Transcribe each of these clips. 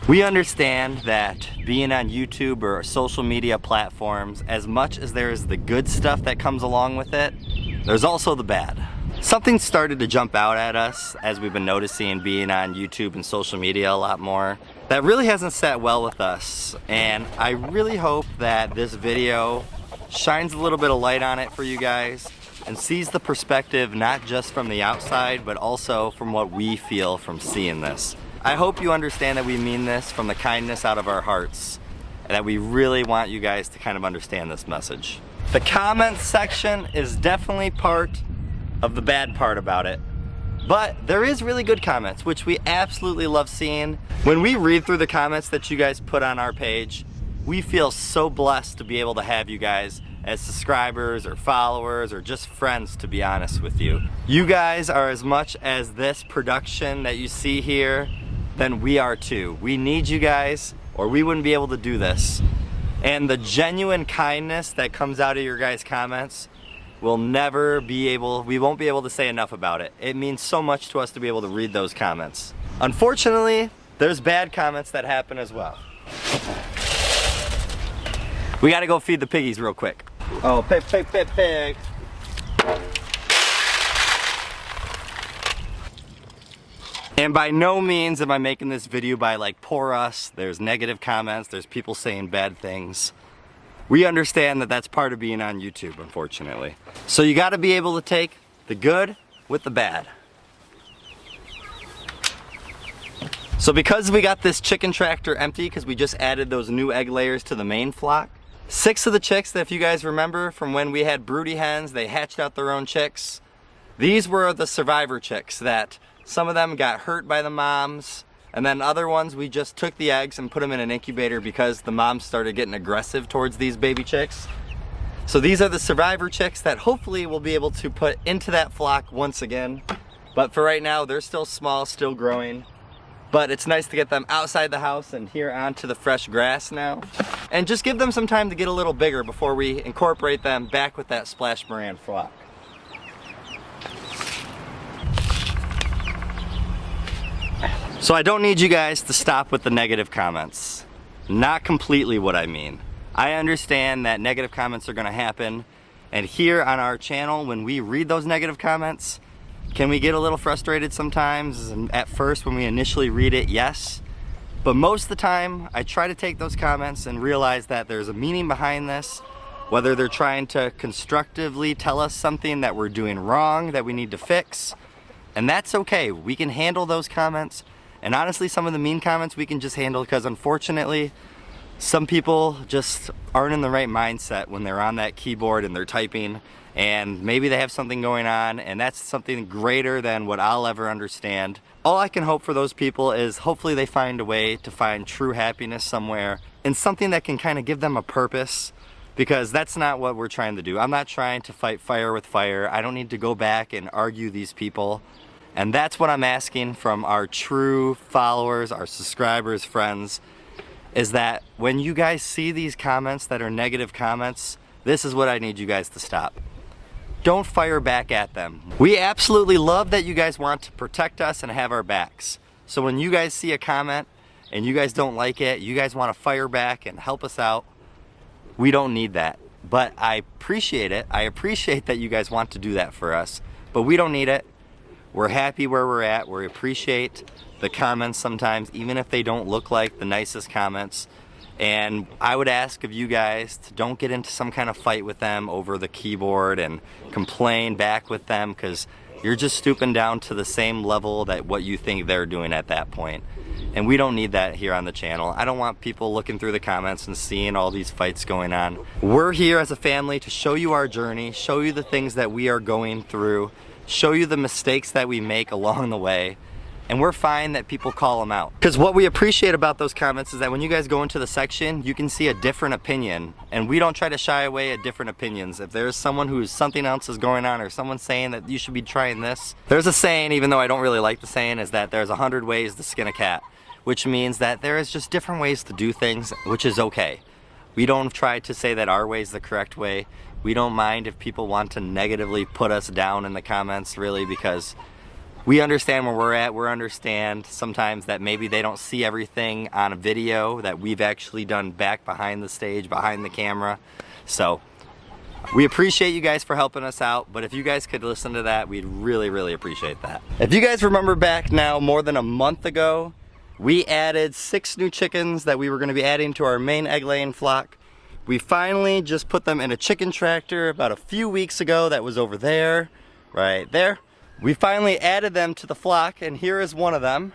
We understand that being on YouTube or social media platforms, as much as there is the good stuff that comes along with it, there's also the bad. Something started to jump out at us as we've been noticing being on YouTube and social media a lot more that really hasn't sat well with us, and I really hope that this video shines a little bit of light on it for you guys and sees the perspective not just from the outside but also from what we feel from seeing this. I hope you understand that we mean this from the kindness out of our hearts and that we really want you guys to kind of understand this message. The comments section is definitely part of the bad part about it, but there is really good comments, which we absolutely love seeing. When we read through the comments that you guys put on our page, we feel so blessed to be able to have you guys as subscribers or followers or just friends, to be honest with you. You guys are as much as this production that you see here, then we are too. We need you guys or we wouldn't be able to do this. And the genuine kindness that comes out of your guys' comments, we won't be able to say enough about it. It means so much to us to be able to read those comments. Unfortunately, there's bad comments that happen as well. We gotta go feed the piggies real quick. Oh, pig. And by no means am I making this video by like poor us. There's negative comments, there's people saying bad things. We understand that that's part of being on YouTube, unfortunately. So you gotta be able to take the good with the bad. So because we got this chicken tractor empty because we just added those new egg layers to the main flock, 6 of the chicks that, if you guys remember from when we had broody hens, they hatched out their own chicks. These were the survivor chicks that some of them got hurt by the moms, and then other ones we just took the eggs and put them in an incubator because the moms started getting aggressive towards these baby chicks. So these are the survivor chicks that hopefully we'll be able to put into that flock once again. But for right now, they're still small, still growing. But it's nice to get them outside the house and here onto the fresh grass now. And just give them some time to get a little bigger before we incorporate them back with that Splash Moran flock. So I don't need you guys to stop with the negative comments. Not completely what I mean. I understand that negative comments are gonna happen, and here on our channel, when we read those negative comments, can we get a little frustrated sometimes? And at first when we initially read it, yes. But most of the time, I try to take those comments and realize that there's a meaning behind this, whether they're trying to constructively tell us something that we're doing wrong, that we need to fix, and that's okay. We can handle those comments. And honestly, some of the mean comments we can just handle because unfortunately, some people just aren't in the right mindset when they're on that keyboard and they're typing, and maybe they have something going on, and that's something greater than what I'll ever understand. All I can hope for those people is hopefully they find a way to find true happiness somewhere and something that can kind of give them a purpose, because that's not what we're trying to do. I'm not trying to fight fire with fire. I don't need to go back and argue these people. And that's what I'm asking from our true followers, our subscribers, friends, is that when you guys see these comments that are negative comments, this is what I need you guys to stop. Don't fire back at them. We absolutely love that you guys want to protect us and have our backs. So when you guys see a comment and you guys don't like it, you guys want to fire back and help us out, we don't need that. But I appreciate it. I appreciate that you guys want to do that for us, but we don't need it. We're happy where we're at. We appreciate the comments sometimes, even if they don't look like the nicest comments. And I would ask of you guys to don't get into some kind of fight with them over the keyboard and complain back with them, because you're just stooping down to the same level that what you think they're doing at that point. And we don't need that here on the channel. I don't want people looking through the comments and seeing all these fights going on. We're here as a family to show you our journey, show you the things that we are going through, show you the mistakes that we make along the way, and we're fine that people call them out. Because what we appreciate about those comments is that when you guys go into the section, you can see a different opinion, and we don't try to shy away at different opinions. If there's someone who's something else is going on, or someone saying that you should be trying this, there's a saying, even though I don't really like the saying, is that there's 100 ways to skin a cat, which means that there is just different ways to do things, which is okay. We don't try to say that our way is the correct way. We don't mind if people want to negatively put us down in the comments, really, because We understand where we're at. We understand sometimes that maybe they don't see everything on a video that we've actually done back behind the stage, behind the camera. So we appreciate you guys for helping us out, but if you guys could listen to that, we'd really, really appreciate that. If you guys remember back now, more than a month ago, we added 6 new chickens that we were gonna be adding to our main egg laying flock. We finally just put them in a chicken tractor about a few weeks ago that was over there, right there. We finally added them to the flock, and here is one of them.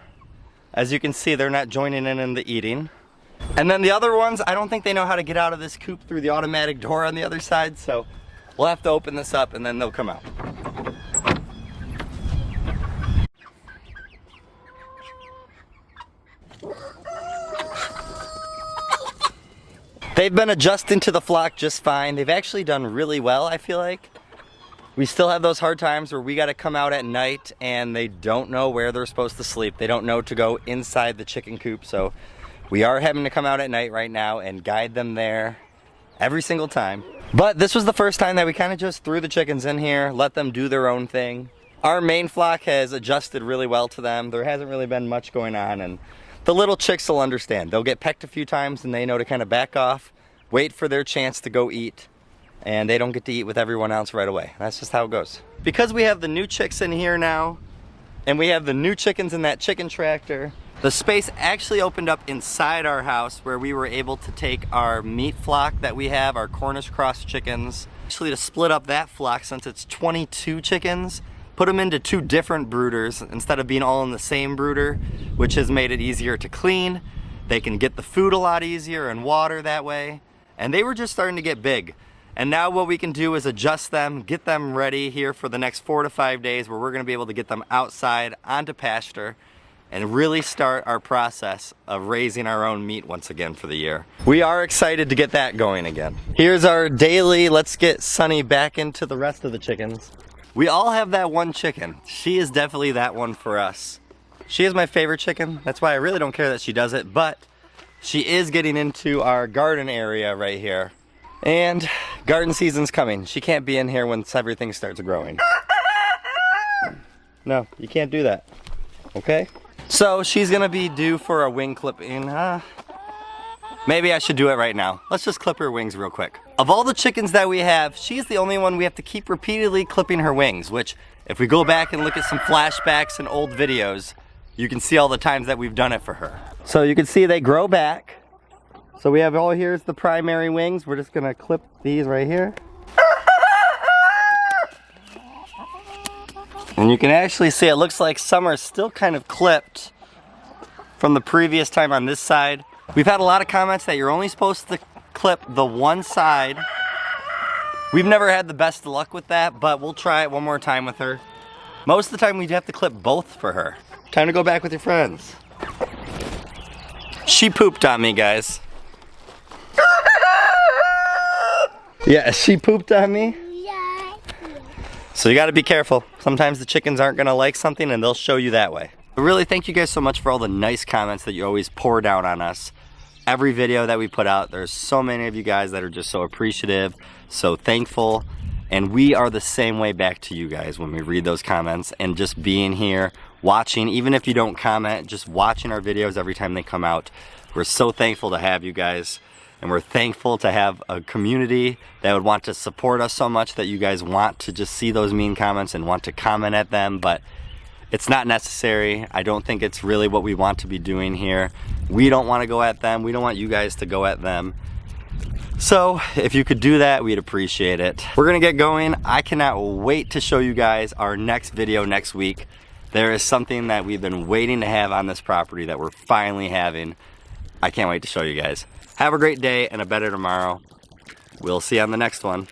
As you can see, they're not joining in the eating. And then the other ones, I don't think they know how to get out of this coop through the automatic door on the other side, so we'll have to open this up and then they'll come out. They've been adjusting to the flock just fine. They've actually done really well, I feel like. We still have those hard times where we gotta come out at night and they don't know where they're supposed to sleep. They don't know to go inside the chicken coop, so we are having to come out at night right now and guide them there every single time. But this was the first time that we kind of just threw the chickens in here, let them do their own thing. Our main flock has adjusted really well to them. There hasn't really been much going on, and the little chicks will understand. They'll get pecked a few times and they know to kind of back off, wait for their chance to go eat, and they don't get to eat with everyone else right away. That's just how it goes. Because we have the new chicks in here now, and we have the new chickens in that chicken tractor, the space actually opened up inside our house where we were able to take our meat flock that we have, our Cornish cross chickens, actually to split up that flock since it's 22 chickens, put them into 2 different brooders instead of being all in the same brooder, which has made it easier to clean. They can get the food a lot easier and water that way. And they were just starting to get big. And now what we can do is adjust them, get them ready here for the next 4 to 5 days where we're gonna be able to get them outside onto pasture and really start our process of raising our own meat once again for the year. We are excited to get that going again. Here's our daily, let's get Sunny back into the rest of the chickens. We all have that one chicken. She is definitely that one for us. She is my favorite chicken. That's why I really don't care that she does it, but she is getting into our garden area right here. And garden season's coming. She can't be in here once everything starts growing. No, you can't do that, okay? So she's gonna be due for a wing clipping. Maybe I should do it right now. Let's just clip her wings real quick. Of all the chickens that we have, she's the only one we have to keep repeatedly clipping her wings, which if we go back and look at some flashbacks and old videos, you can see all the times that we've done it for her. So you can see they grow back. So we have all here's the primary wings. We're just gonna clip these right here. And you can actually see it looks like some are still kind of clipped from the previous time on this side. We've had a lot of comments that you're only supposed to clip the one side. We've never had the best luck with that, but we'll try it one more time with her. Most of the time we have to clip both for her. Time to go back with your friends. She pooped on me, guys. Yeah, she pooped on me. So you gotta be careful. Sometimes the chickens aren't gonna like something and they'll show you that way. But really, thank you guys so much for all the nice comments that you always pour down on us. Every video that we put out, there's so many of you guys that are just so appreciative, so thankful. And we are the same way back to you guys when we read those comments, and just being here, watching, even if you don't comment, just watching our videos every time they come out. We're so thankful to have you guys. And we're thankful to have a community that would want to support us so much that you guys want to just see those mean comments and want to comment at them, but it's not necessary. I don't think it's really what we want to be doing here. We don't want to go at them. We don't want you guys to go at them. So if you could do that, we'd appreciate it. We're gonna get going. I cannot wait to show you guys our next video next week. There is something that we've been waiting to have on this property that we're finally having. I can't wait to show you guys. Have a great day and a better tomorrow. We'll see you on the next one.